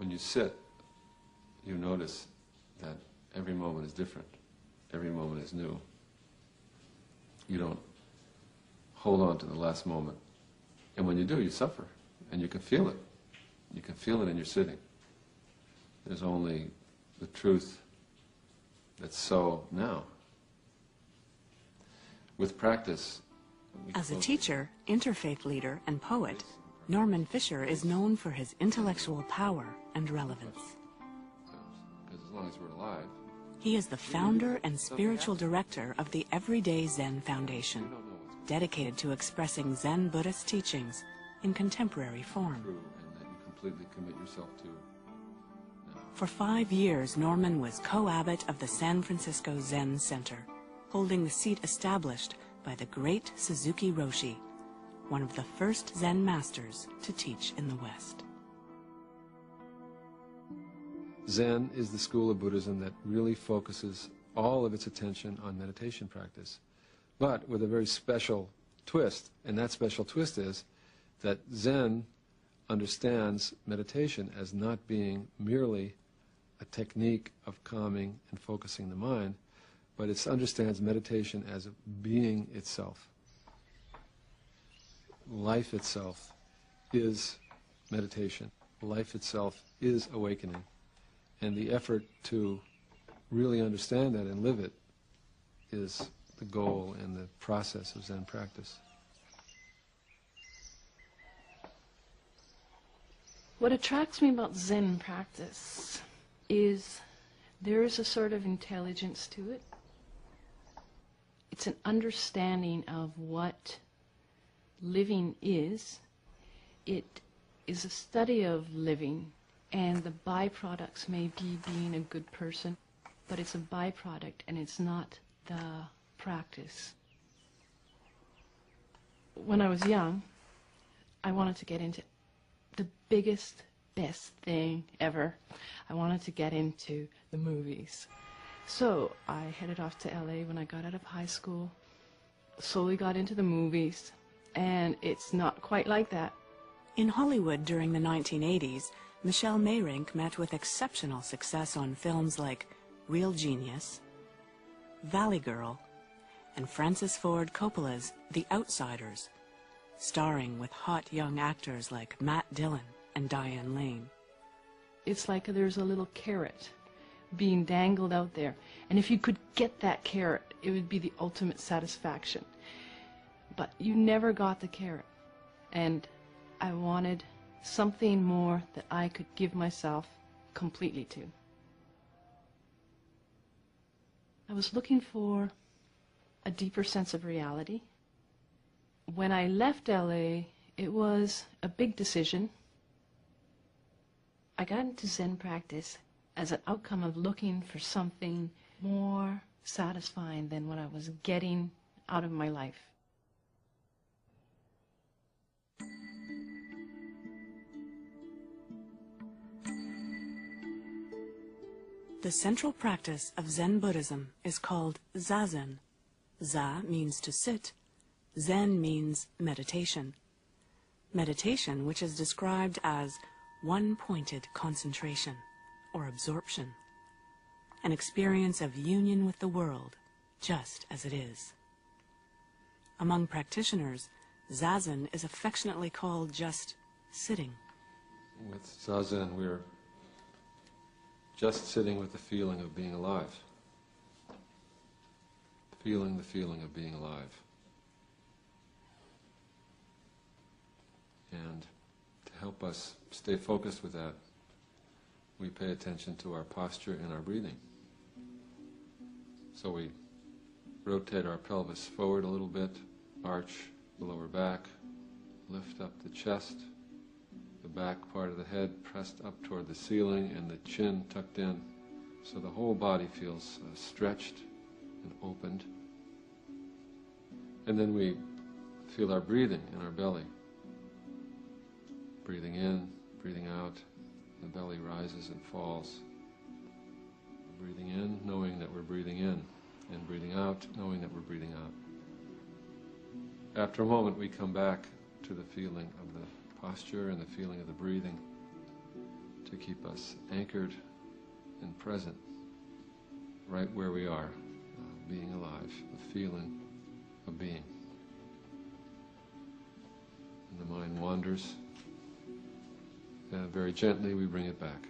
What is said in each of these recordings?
When you sit, you notice that every moment is different. Every moment is new. You don't hold on to the last moment. And when you do, you suffer. And you can feel it. You can feel it in your sitting. There's only the truth that's so now. With practice... As a teacher, interfaith leader, and poet, Norman Fisher is known for his intellectual power and relevance. Because as long as we're alive... He is the founder and spiritual director of the Everyday Zen Foundation, dedicated to expressing Zen Buddhist teachings in contemporary form. And that you completely commit yourself to. For 5 years, Norman was co-abbot of the San Francisco Zen Center, holding the seat established by the great Suzuki Roshi, one of the first Zen masters to teach in the West. Zen is the school of Buddhism that really focuses all of its attention on meditation practice, but with a very special twist, and that special twist is that Zen understands meditation as not being merely a technique of calming and focusing the mind, but it understands meditation as being itself. Life itself is meditation. Life itself is awakening. And the effort to really understand that and live it is the goal and the process of Zen practice. What attracts me about Zen practice is there is a sort of intelligence to it. It's an understanding of what living is. It is a study of living, and the byproducts may be being a good person, but it's a byproduct and it's not the practice. When I was young, I wanted to get into the biggest, best thing ever. I wanted to get into the movies. So I headed off to LA when I got out of high school, slowly got into the movies, and it's not quite like that. In Hollywood during the 1980s, Michelle Meyrink met with exceptional success on films like Real Genius, Valley Girl, and Francis Ford Coppola's The Outsiders, starring with hot young actors like Matt Dillon and Diane Lane. It's like there's a little carrot being dangled out there, and if you could get that carrot, it would be the ultimate satisfaction. But you never got the carrot, and I wanted something more that I could give myself completely to. I was looking for a deeper sense of reality. When I left LA, it was a big decision. I got into Zen practice as an outcome of looking for something more satisfying than what I was getting out of my life. The central practice of Zen Buddhism is called Zazen. Za means to sit. Zen means meditation. Meditation, which is described as one-pointed concentration or absorption, an experience of union with the world, just as it is. Among practitioners, Zazen is affectionately called just sitting. With Zazen, we're just sitting with the feeling of being alive. Feeling the feeling of being alive. And to help us stay focused with that, we pay attention to our posture and our breathing. So we rotate our pelvis forward a little bit, arch the lower back, lift up the chest, the back part of the head pressed up toward the ceiling and the chin tucked in, so the whole body feels stretched and opened. And then we feel our breathing in our belly. Breathing in, breathing out, the belly rises and falls. Breathing in, knowing that we're breathing in, and breathing out, knowing that we're breathing out. After a moment, we come back to the feeling of the posture and the feeling of the breathing to keep us anchored and present right where we are, being alive, a feeling of being. And the mind wanders, and very gently we bring it back.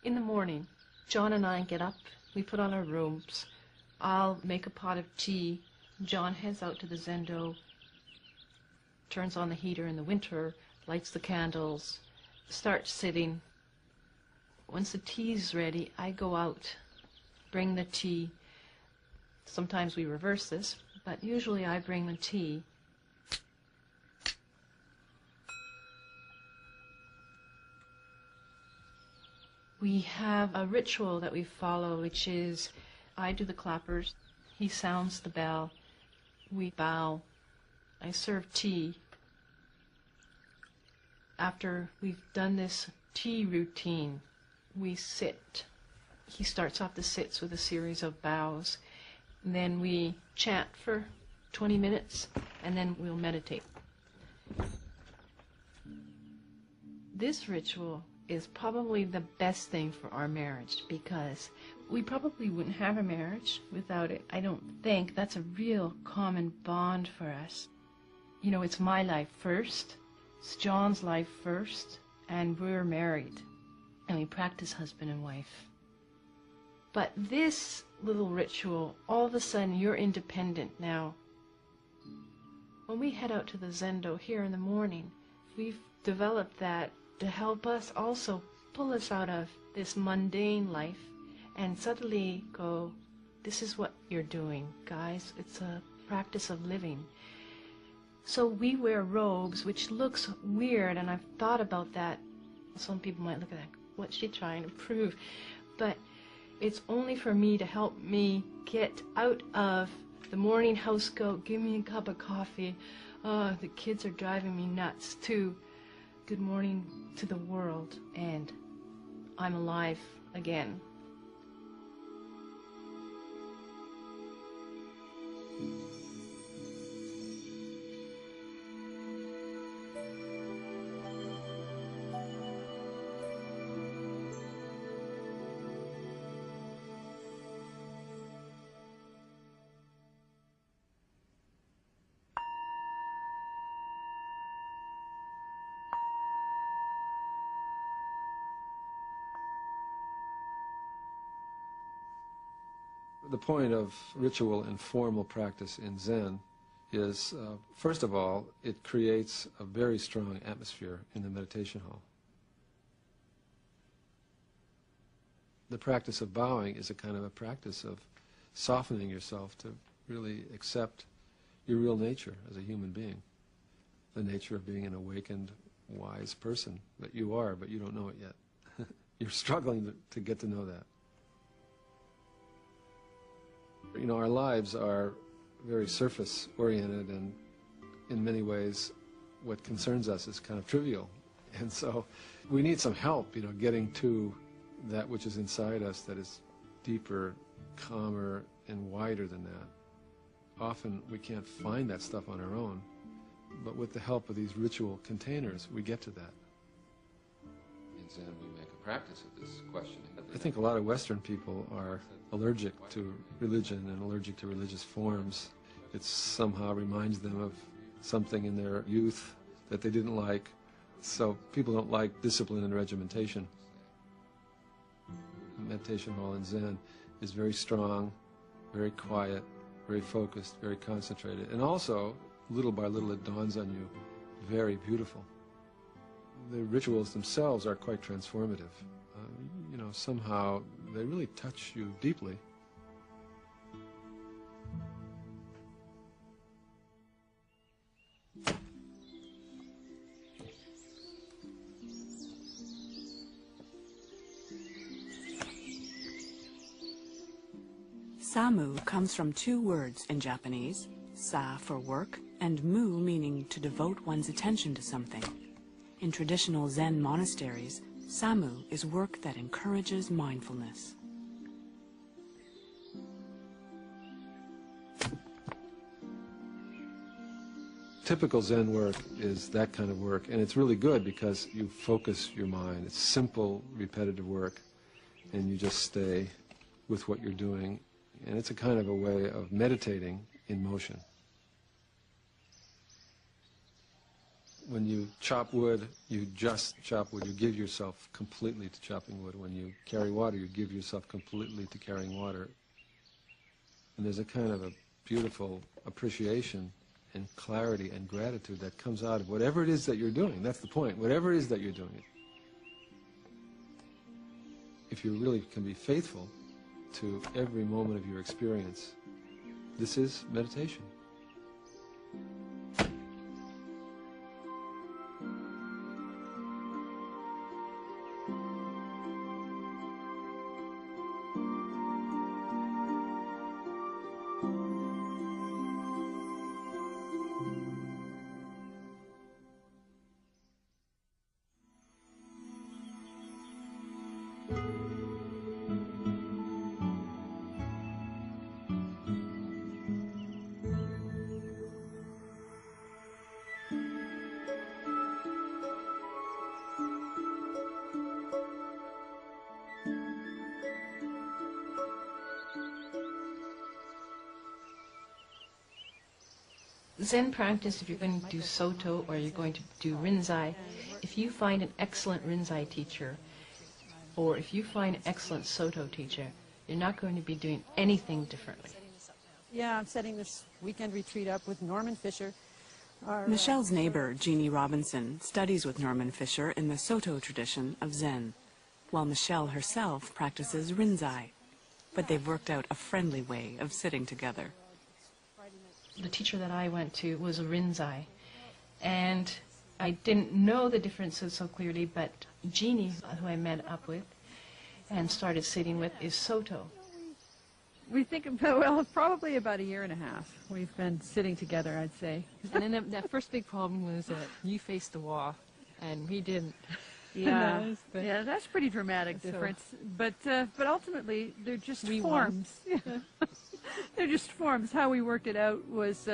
In the morning, John and I get up, we put on our robes, I'll make a pot of tea, John heads out to the zendo, turns on the heater in the winter, lights the candles, starts sitting. Once the tea's ready, I go out, bring the tea. Sometimes we reverse this, but usually I bring the tea. We have a ritual that we follow, which is I do the clappers, he sounds the bell, we bow, I serve tea. After we've done this tea routine, we sit. He starts off the sits with a series of bows. And then we chant for 20 minutes, and then we'll meditate. This ritual is probably the best thing for our marriage, because we probably wouldn't have a marriage without it. I don't think that's a real common bond for us. You know, it's my life first, it's John's life first, and we're married, and we practice husband and wife. But this little ritual, all of a sudden you're independent now. When we head out to the zendo here in the morning, we've developed that to help us also pull us out of this mundane life and suddenly go, this is what you're doing, guys. It's a practice of living. So we wear robes, which looks weird, and I've thought about that. Some people might look at that, what's she trying to prove? But it's only for me to help me get out of the morning house goat, give me a cup of coffee, the kids are driving me nuts, to good morning to the world, and I'm alive again. The point of ritual and formal practice in Zen is, first of all, it creates a very strong atmosphere in the meditation hall. The practice of bowing is a kind of a practice of softening yourself to really accept your real nature as a human being, the nature of being an awakened, wise person that you are, but you don't know it yet. You're struggling to get to know that. You know, our lives are very surface-oriented, and in many ways what concerns us is kind of trivial. And so we need some help, you know, getting to that which is inside us that is deeper, calmer, and wider than that. Often we can't find that stuff on our own, but with the help of these ritual containers, we get to that. In Zen, we make a practice of this questioning. I think a lot of Western people are allergic to religion and allergic to religious forms. It somehow reminds them of something in their youth that they didn't like. So people don't like discipline and regimentation. The meditation hall in Zen is very strong, very quiet, very focused, very concentrated. And also, little by little, it dawns on you, very beautiful. The rituals themselves are quite transformative. You know, somehow they really touch you deeply. Samu comes from two words in Japanese, sa for work, and mu meaning to devote one's attention to something. In traditional Zen monasteries, Samu is work that encourages mindfulness. Typical Zen work is that kind of work, and it's really good because you focus your mind. It's simple, repetitive work, and you just stay with what you're doing, and it's a kind of a way of meditating in motion. When you chop wood, you just chop wood. You give yourself completely to chopping wood. When you carry water, you give yourself completely to carrying water. And there's a kind of a beautiful appreciation and clarity and gratitude that comes out of whatever it is that you're doing. That's the point. Whatever it is that you're doing. If you really can be faithful to every moment of your experience, this is meditation. Zen practice, if you're going to do Soto or you're going to do Rinzai, if you find an excellent Rinzai teacher or if you find an excellent Soto teacher, you're not going to be doing anything differently. Yeah, I'm setting this weekend retreat up with Norman Fisher. Michelle's neighbor, Jeannie Robinson, studies with Norman Fisher in the Soto tradition of Zen, while Michelle herself practices Rinzai. But they've worked out a friendly way of sitting together. The teacher that I went to was a Rinzai, and I didn't know the differences so clearly, but Jeannie, who I met up with and started sitting with, is Soto. We think about, well, probably about a year and a half. We've been sitting together, I'd say. And then that first big problem was that you faced the wall, and we didn't. Yeah, yeah, that's pretty dramatic difference. But ultimately, they're just forms. They're just forms. How we worked it out was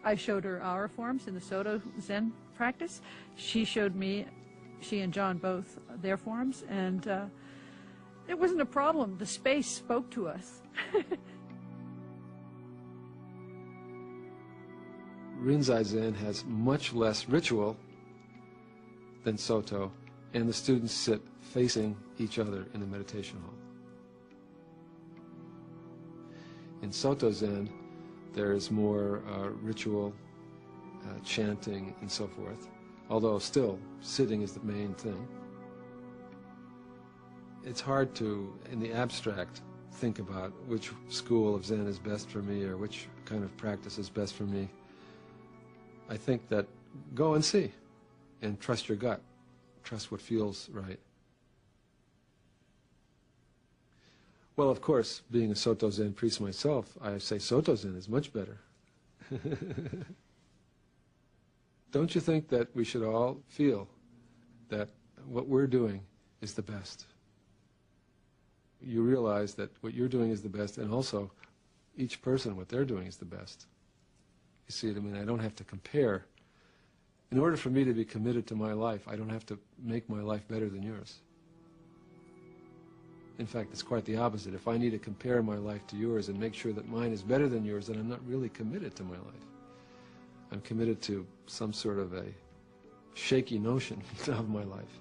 I showed her our forms in the Soto Zen practice. She showed me, she and John both, their forms, and it wasn't a problem. The space spoke to us. Rinzai Zen has much less ritual than Soto, and the students sit facing each other in the meditation hall. In Soto Zen, there is more ritual, chanting, and so forth, although still, sitting is the main thing. It's hard to, in the abstract, think about which school of Zen is best for me or which kind of practice is best for me. I think that go and see, and trust your gut. Trust what feels right. Well, of course, being a Soto Zen priest myself, I say Soto Zen is much better. Don't you think that we should all feel that what we're doing is the best? You realize that what you're doing is the best, and also each person, what they're doing is the best. You see what I mean? I don't have to compare. In order for me to be committed to my life, I don't have to make my life better than yours. In fact, it's quite the opposite. If I need to compare my life to yours and make sure that mine is better than yours, then I'm not really committed to my life. I'm committed to some sort of a shaky notion of my life.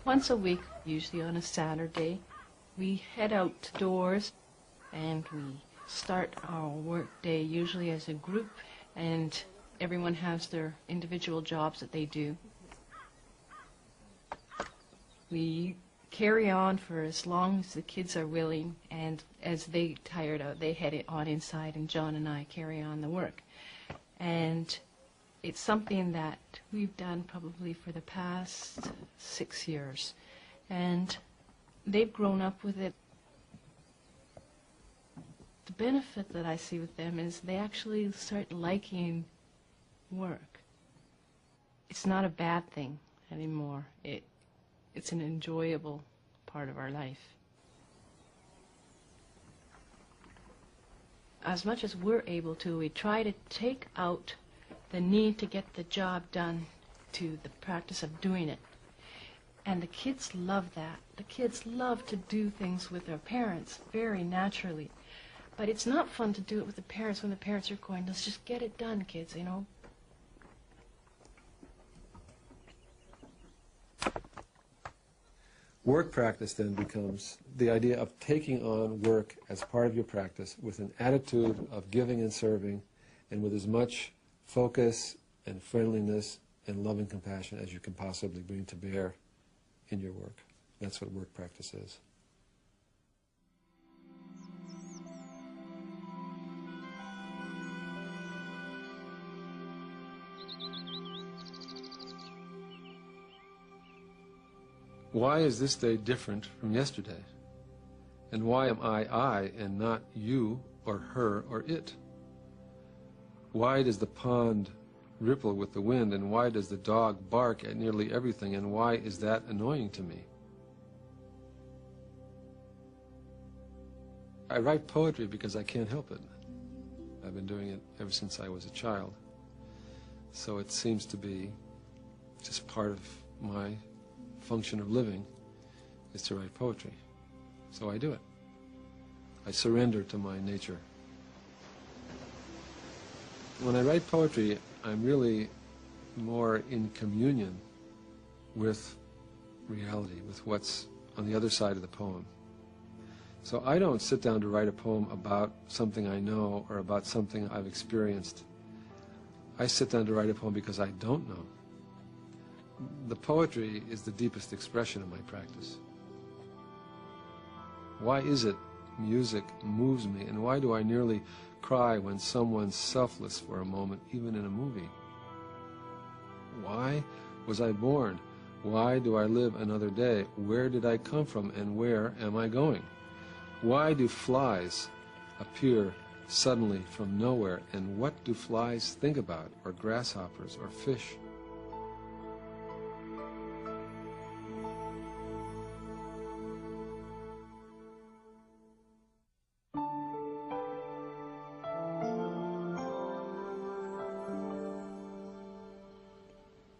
Once a week, usually on a Saturday, we head outdoors and we start our work day usually as a group, and everyone has their individual jobs that they do. We carry on for as long as the kids are willing, and as they tired out, they head it on inside, and John and I carry on the work. And it's something that we've done probably for the past 6 years, and they've grown up with it. The benefit that I see with them is they actually start liking work. It's not a bad thing anymore. It's an enjoyable part of our life. As much as we're able to, we try to take out the need to get the job done to the practice of doing it. And the kids love that. The kids love to do things with their parents very naturally. But it's not fun to do it with the parents when the parents are going, let's just get it done, kids, you know. Work practice then becomes the idea of taking on work as part of your practice with an attitude of giving and serving, and with as much focus and friendliness and loving compassion as you can possibly bring to bear in your work. That's what work practice is. Why is this day different from yesterday? And why am I and not you or her or it? Why does the pond ripple with the wind, and why does the dog bark at nearly everything, and why is that annoying to me? I write poetry because I can't help it. I've been doing it ever since I was a child. So it seems to be just part of my function of living is to write poetry. So I do it. I surrender to my nature. When I write poetry, I'm really more in communion with reality, with what's on the other side of the poem. So I don't sit down to write a poem about something I know or about something I've experienced. I sit down to write a poem because I don't know. The poetry is the deepest expression of my practice. Why is it music moves me, and why do I nearly cry when someone's selfless for a moment, even in a movie? Why was I born? Why do I live another day? Where did I come from, and where am I going? Why do flies appear suddenly from nowhere, and what do flies think about, or grasshoppers, or fish?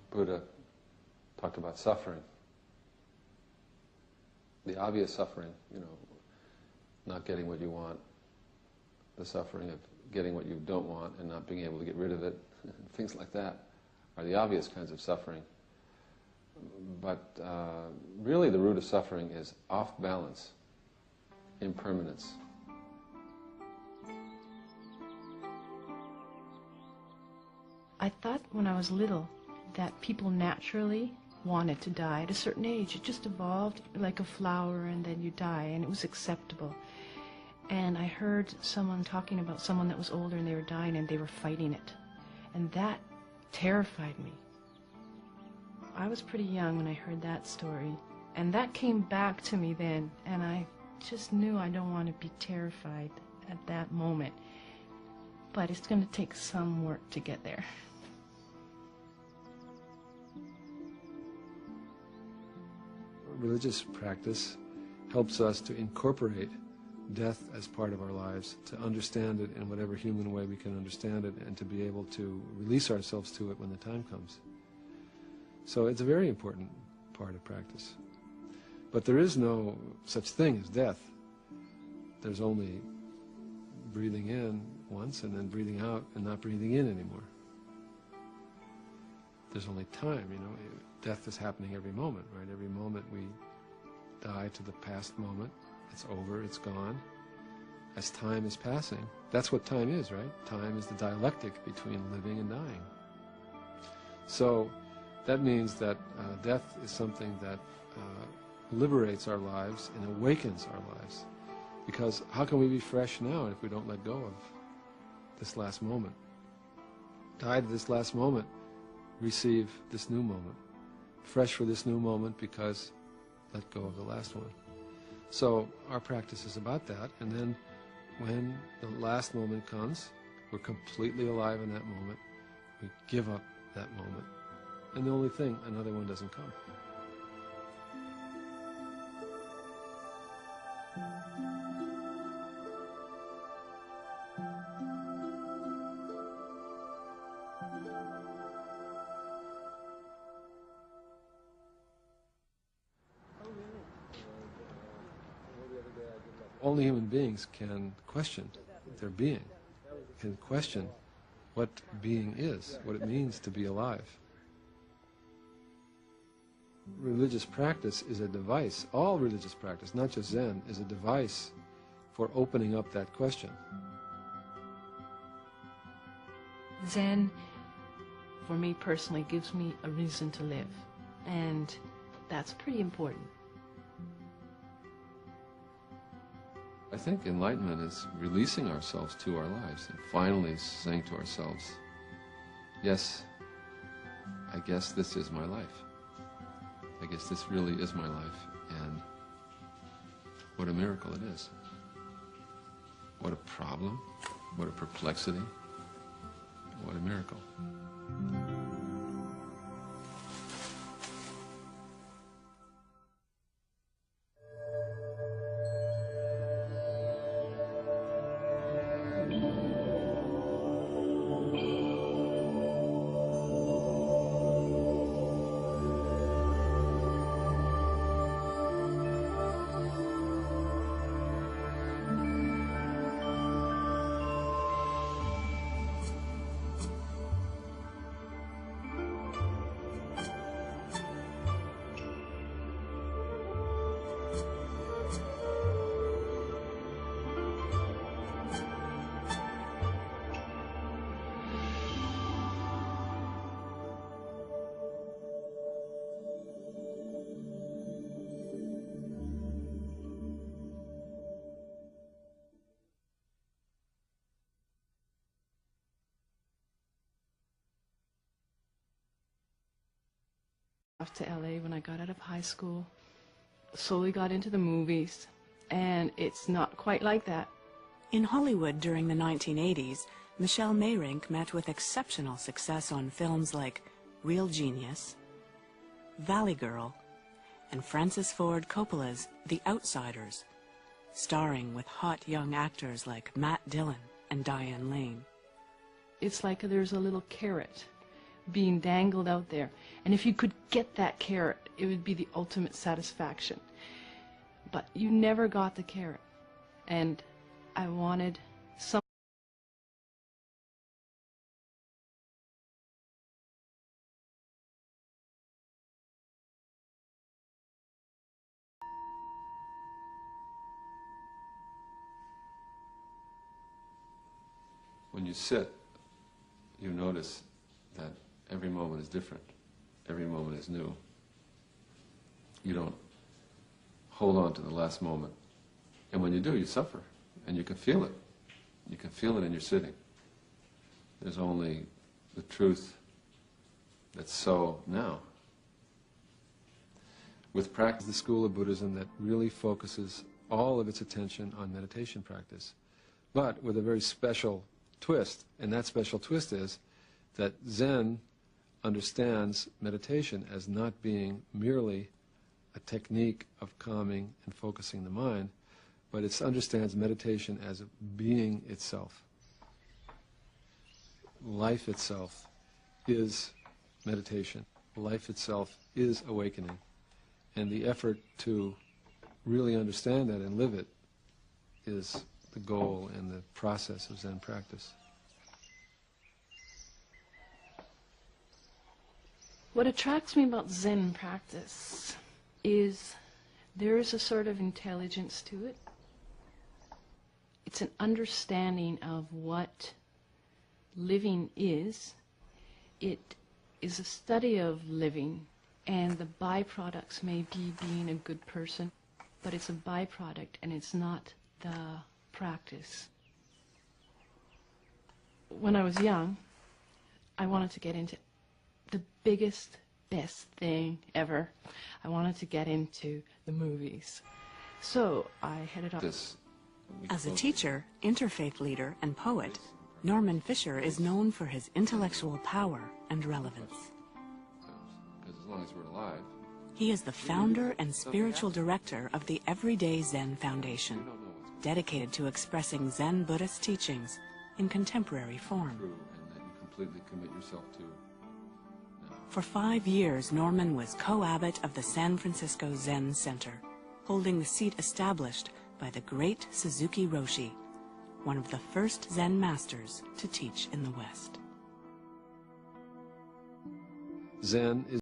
Buddha talked about suffering. The obvious suffering, not getting what you want, the suffering of getting what you don't want and not being able to get rid of it, things like that are the obvious kinds of suffering. But really the root of suffering is off balance, impermanence. I thought when I was little that people naturally wanted to die at a certain age. It just evolved like a flower, and then you die, and it was acceptable. And I heard someone talking about someone that was older and they were dying and they were fighting it. And that terrified me. I was pretty young when I heard that story. And that came back to me then, and I just knew I don't want to be terrified at that moment. But it's going to take some work to get there. Religious practice helps us to incorporate death as part of our lives, to understand it in whatever human way we can understand it, and to be able to release ourselves to it when the time comes. So it's a very important part of practice. But there is no such thing as death. There's only breathing in once and then breathing out and not breathing in anymore. There's only time, Death is happening every moment, right? Every moment we die to the past moment. It's over, it's gone. as time is passing. That's what time is, right? Time is the dialectic between living and dying. So that means that death is something that liberates our lives and awakens our lives. Because how can we be fresh now if we don't let go of this last moment? Die to this last moment, receive this new moment. Fresh for this new moment because let go of the last one. So our practice is about that, and then when the last moment comes, we're completely alive in that moment. We give up that moment. And the only thing, another one doesn't come. Only human beings can question their being, can question what being is, what it means to be alive. Religious practice is a device. All religious practice, not just Zen, is a device for opening up that question. Zen, for me personally, gives me a reason to live, and that's pretty important. I think enlightenment is releasing ourselves to our lives and finally saying to ourselves, yes, I guess this is my life. I guess this really is my life, and what a miracle it is. What a problem, what a perplexity, what a miracle. Off to LA when I got out of high school, slowly got into the movies, and it's not quite like that. In Hollywood during the 1980s, Michelle Mayrink met with exceptional success on films like Real Genius, Valley Girl, and Francis Ford Coppola's The Outsiders, starring with hot young actors like Matt Dillon and Diane Lane. It's like there's a little carrot being dangled out there, and if you could get that carrot, it would be the ultimate satisfaction. But you never got the carrot, and I wanted some. When you sit, you notice that every moment is different. Every moment is new. You don't hold on to the last moment. And when you do, you suffer. And you can feel it. You can feel it in your sitting. There's only the truth that's so now. With practice, the school of Buddhism that really focuses all of its attention on meditation practice, but with a very special twist. And that special twist is that Zen understands meditation as not being merely a technique of calming and focusing the mind, but it understands meditation as being itself. Life itself is meditation. Life itself is awakening. And the effort to really understand that and live it is the goal and the process of Zen practice. What attracts me about Zen practice is there is a sort of intelligence to it. It's an understanding of what living is. It is a study of living, and the byproducts may be being a good person, but it's a byproduct and it's not the practice. When I was young, I wanted to get into the biggest, best thing ever. I wanted to get into the movies. So I headed up. As a teacher, interfaith leader, and poet, Norman Fisher is known for his intellectual power and relevance. Because as long as we're alive, He is the founder and spiritual director of the Everyday Zen Foundation, dedicated to expressing Zen Buddhist teachings in contemporary form. true, and that you completely commit yourself to. For 5 years, Norman was co-abbot of the San Francisco Zen Center, holding the seat established by the great Suzuki Roshi, one of the first Zen masters to teach in the West. Zen is